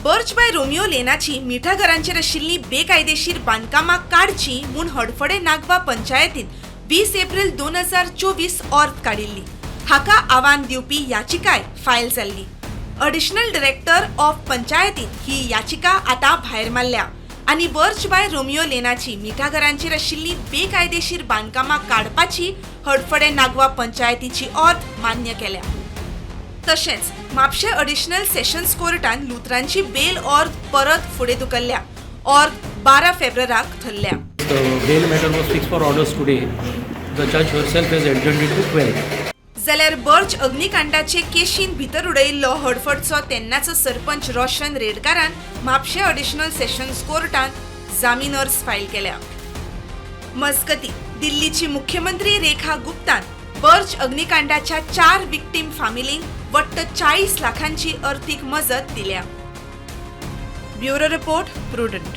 Birch by Romeo लेनाची मिठा घरांचेर आशिल्ली बेकायदेशीर बांदकामां काडची म्हूण हडफडे नागवा पंचायतीन 20 एप्रिल 2024 ऑर्थ काडिल्ली। हाका आव्हान दिवपी याचिकाय फायल जाल्ली। एडिशनल डायरेक्टर ऑफ पंचायतीन ही याचिका आता भायर मारल्या आनी बर्च बाय रोमियो लेनाची मिठा घरांचेर आशिल्ली बेकायदेशीर बांदकामां काडपाची हडफडे नागवा पंचायतीची ऑर्थ मान्य केल्या। तशेंच म्हापशे एडिशनल सेशन्स कोर्टान लुथरांची बेल ऑर्थ परत फुडें धुकल्ल्या। ऑर्थ 12 फेब्रुवाराक थरल्या। The bail matter was fixed for orders today. The judge herself has adjourned it to 12. जाल्यार बर्च अग्निकांडाचे केशीन भितर उडयल्लो हडफडचो तेन्नाचो सरपंच रोशन रेडकारान म्हापशे एडिशनल सेशन्स कोर्टान जामीन अर्ज फायल केल्या। मजगती दिल्लीची मुख्यमंत्री रेखा गुप्तान बर्च अग्निकांडाच्या 4 विक्टीम फामिलींक वट्ट 40 लाखांची अर्थीक मजत दिल्या। Bureau report prudent.